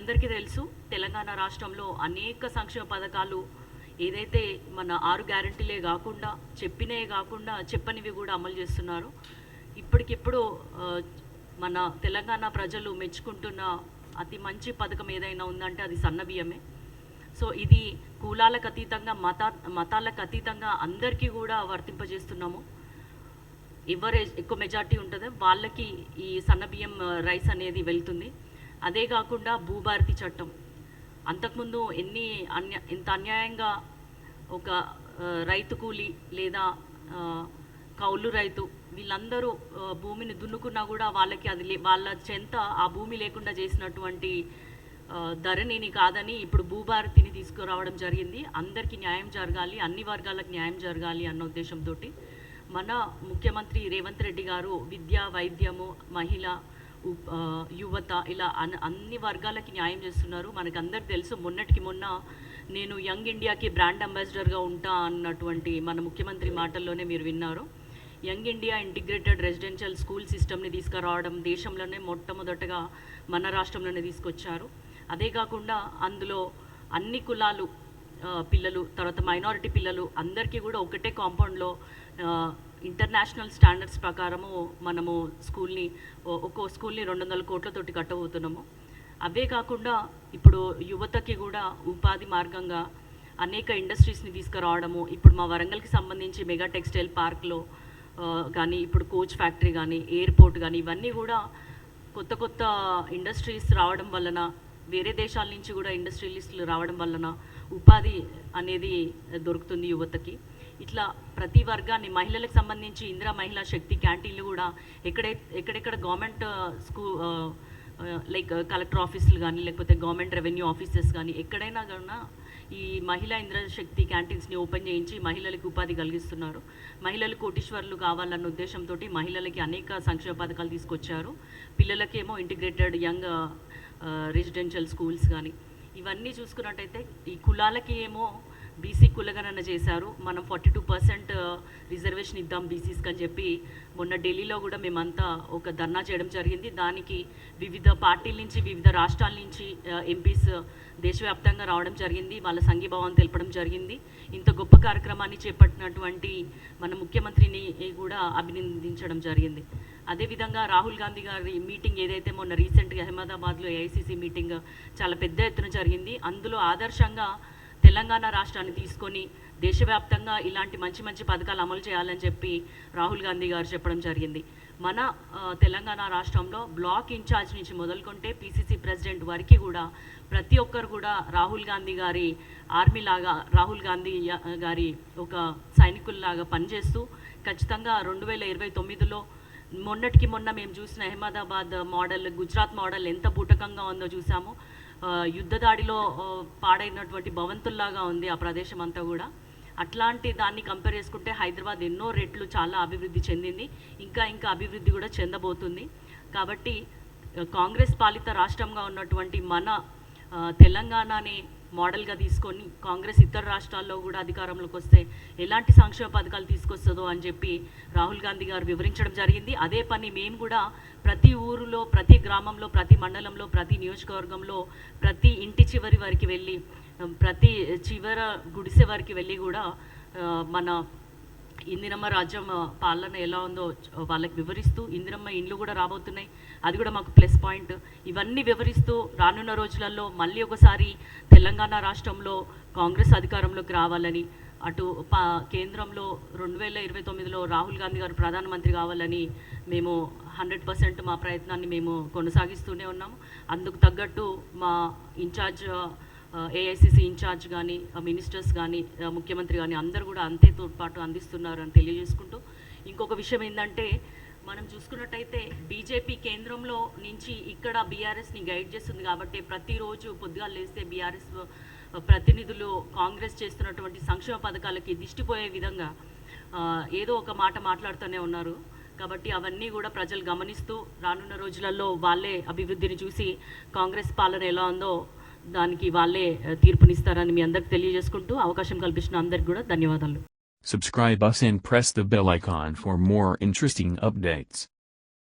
అందరికీ తెలుసు తెలంగాణ రాష్ట్రంలో అనేక సంక్షేమ పథకాలు ఏదైతే మన 6 గ్యారెంటీలే కాకుండా చెప్పినవి కాకుండా చెప్పనివి కూడా అమలు చేస్తున్నారు. ఇప్పటికిప్పుడు మన తెలంగాణ ప్రజలు మెచ్చుకుంటున్న అతి మంచి పథకం ఏదైనా ఉందంటే అది సన్నబియ్యమే. సో ఇది కులాలకు అతీతంగా మతాలకు అతీతంగా అందరికీ కూడా వర్తింపజేస్తున్నాము. ఎవరు ఎక్కువ మెజార్టీ ఉంటుందో వాళ్ళకి ఈ సన్నబియ్యం రైస్ అనేది వెళ్తుంది. అదే కాకుండా భూభారతి చట్టం అంతకుముందు ఇంత అన్యాయంగా ఒక రైతు కూలి లేదా కౌలు రైతు వీళ్ళందరూ భూమిని దున్నుకున్నా కూడా వాళ్ళకి అది వాళ్ళ చెంత ఆ భూమి లేకుండా చేసినటువంటి ధరణిని కాదని ఇప్పుడు భూభారతిని తీసుకురావడం జరిగింది. అందరికీ న్యాయం జరగాలి, అన్ని వర్గాలకు న్యాయం జరగాలి అన్న ఉద్దేశంతో మన ముఖ్యమంత్రి రేవంత్ రెడ్డి గారు విద్య, వైద్యము, మహిళ, యువత ఇలా అన్ని వర్గాలకి న్యాయం చేస్తున్నారు. మనకు అందరికి తెలుసు, మొన్నటికి మొన్న నేను యంగ్ ఇండియాకి బ్రాండ్ అంబాసిడర్గా ఉంటా అన్నటువంటి మన ముఖ్యమంత్రి మాటల్లోనే మీరు విన్నారు. Young India integrated residential school సిస్టమ్ని తీసుకురావడం దేశంలోనే మొట్టమొదటగా మన రాష్ట్రంలోనే తీసుకొచ్చారు. అదే కాకుండా అందులో అన్ని కులాలు పిల్లలు, తర్వాత మైనారిటీ పిల్లలు అందరికీ కూడా ఒకటే కాంపౌండ్లో ఇంటర్నేషనల్ స్టాండర్డ్స్ ప్రకారము మనము ఒక్కో స్కూల్ని 200 కోట్లతోటి కట్టబోతున్నాము. అవే కాకుండా ఇప్పుడు యువతకి కూడా ఉపాధి మార్గంగా అనేక ఇండస్ట్రీస్ని తీసుకురావడము, ఇప్పుడు మా వరంగల్కి సంబంధించి మెగా టెక్స్టైల్ పార్క్లో కానీ ఇప్పుడు కోచ్ ఫ్యాక్టరీ కానీ ఎయిర్పోర్ట్ కానీ ఇవన్నీ కూడా కొత్త కొత్త ఇండస్ట్రీస్ రావడం వలన, వేరే దేశాల నుంచి కూడా ఇండస్ట్రియలిస్టులు రావడం వలన ఉపాధి అనేది దొరుకుతుంది యువతకి. ఇట్లా ప్రతి వర్గాన్ని, మహిళలకు సంబంధించి ఇందిరా మహిళా శక్తి క్యాంటీన్లు కూడా ఎక్కడెక్కడ గవర్నమెంట్ లైక్ కలెక్టర్ ఆఫీసులు కానీ లేకపోతే గవర్నమెంట్ రెవెన్యూ ఆఫీసెస్ కానీ ఎక్కడైనా కన్నా ఈ మహిళా ఇందిరా శక్తి క్యాంటీన్స్ని ఓపెన్ చేయించి మహిళలకు ఉపాధి కలిగిస్తున్నారు. మహిళలు కోటీశ్వర్లు కావాలన్న ఉద్దేశంతో మహిళలకి అనేక సంక్షేమ పథకాలు తీసుకొచ్చారు. పిల్లలకేమో ఇంటిగ్రేటెడ్ యంగ్ రెసిడెన్షియల్ స్కూల్స్ కానీ ఇవన్నీ చూసుకున్నట్టయితే ఈ కులాలకి ఏమో బీసీ కులగణన చేశారు. మనం 42% రిజర్వేషన్ ఇద్దాం బీసీస్కి అని చెప్పి మొన్న ఢిల్లీలో కూడా మేమంతా ఒక ధర్నా చేయడం జరిగింది. దానికి వివిధ పార్టీల నుంచి, వివిధ రాష్ట్రాల నుంచి ఎంపీస్ దేశవ్యాప్తంగా రావడం జరిగింది. వాళ్ళ సంఘీభావం తెలపడం జరిగింది. ఇంత గొప్ప కార్యక్రమాన్ని చేపట్టినటువంటి మన ముఖ్యమంత్రిని కూడా అభినందించడం జరిగింది. అదేవిధంగా రాహుల్ గాంధీ గారి మీటింగ్ ఏదైతే మొన్న రీసెంట్గా అహ్మదాబాద్లో ఏఐసిసి మీటింగ్ చాలా పెద్ద ఎత్తున జరిగింది. అందులో ఆదర్శంగా తెలంగాణ రాష్ట్రాన్ని తీసుకొని దేశవ్యాప్తంగా ఇలాంటి మంచి మంచి పథకాలు అమలు చేయాలని చెప్పి రాహుల్ గాంధీ గారు చెప్పడం జరిగింది. మన తెలంగాణ రాష్ట్రంలో బ్లాక్ ఇన్ఛార్జ్ నుంచి మొదలుకుంటే పిసిసి ప్రెసిడెంట్ వరకు కూడా ప్రతి ఒక్కరు కూడా రాహుల్ గాంధీ గారి ఆర్మీ లాగా, రాహుల్ గాంధీ గారి ఒక సైనికుల్లాగా పనిచేస్తూ ఖచ్చితంగా 2029లో మొన్నటికి మొన్న మేము చూసిన అహ్మదాబాద్ మోడల్, గుజరాత్ మోడల్ ఎంత బూటకంగా ఉందో చూసాము. యుద్ధ దాడిలో పాడైనటువంటి భవంతుల్లాగా ఉంది ఆ ప్రదేశం అంతా కూడా. అట్లాంటి దాన్ని కంపేర్ చేసుకుంటే హైదరాబాద్ ఎన్నో రెట్లు చాలా అభివృద్ధి చెందింది, ఇంకా అభివృద్ధి కూడా చెందబోతుంది. కాబట్టి కాంగ్రెస్ పాలిత రాష్ట్రంగా ఉన్నటువంటి మన తెలంగాణని మోడల్గా తీసుకొని కాంగ్రెస్ ఇతర రాష్ట్రాల్లో కూడా అధికారంలోకి వస్తే ఎలాంటి సంక్షేమ పథకాలు తీసుకొస్తుందో అని చెప్పి రాహుల్ గాంధీ గారు వివరించడం జరిగింది. అదే పని మేము కూడా ప్రతి ఊరిలో, ప్రతి గ్రామంలో, ప్రతి మండలంలో, ప్రతి నియోజకవర్గంలో, ప్రతి ఇంటి చివరి వరకు వెళ్ళి, ప్రతి చివర గుడిసె వరకు వెళ్ళి కూడా మన ఇందిరమ్మ రాజ్యం పాలన ఎలా ఉందో వాళ్ళకి వివరిస్తూ, ఇందిరమ్మ ఇండ్లు కూడా రాబోతున్నాయి, అది కూడా మాకు ప్లస్ పాయింట్. ఇవన్నీ వివరిస్తూ రానున్న రోజులలో మళ్ళీ ఒకసారి తెలంగాణ రాష్ట్రంలో కాంగ్రెస్ అధికారంలోకి రావాలని, అటు కేంద్రంలో 2029లో రాహుల్ గాంధీ గారు ప్రధానమంత్రి కావాలని మేము 100% మా ప్రయత్నాన్ని మేము కొనసాగిస్తూనే ఉన్నాము. అందుకు తగ్గట్టు మా ఇన్ఛార్జ్ ఏఐసిసి ఇన్ఛార్జ్ కానీ, మినిస్టర్స్ కానీ, ముఖ్యమంత్రి కానీ అందరూ కూడా అంతే తోడ్పాటు అందిస్తున్నారు అని తెలియజేసుకుంటూ, ఇంకొక విషయం ఏంటంటే మనం చూసుకున్నట్టయితే బీజేపీ కేంద్రంలో నుంచి ఇక్కడ బీఆర్ఎస్ని గైడ్ చేస్తుంది కాబట్టి ప్రతిరోజు పొద్దుగా లేస్తే బీఆర్ఎస్ ప్రతినిధులు కాంగ్రెస్ చేస్తున్నటువంటి సంక్షేమ పథకాలకి దిష్టిపోయే విధంగా ఏదో ఒక మాట మాట్లాడుతూనే ఉన్నారు. కాబట్టి అవన్నీ కూడా ప్రజలు గమనిస్తూ రానున్న రోజులలో వాళ్ళే అభివృద్ధిని చూసి కాంగ్రెస్ పాలన ఎలా ఉందో దానికి వాళ్ళే తీర్పునిస్తారని మీ అందరికి తెలియజేసుకుంటూ అవకాశం కల్పించిన అందరికి కూడా ధన్యవాదాలు. Subscribe us and press the bell icon for more interesting updates.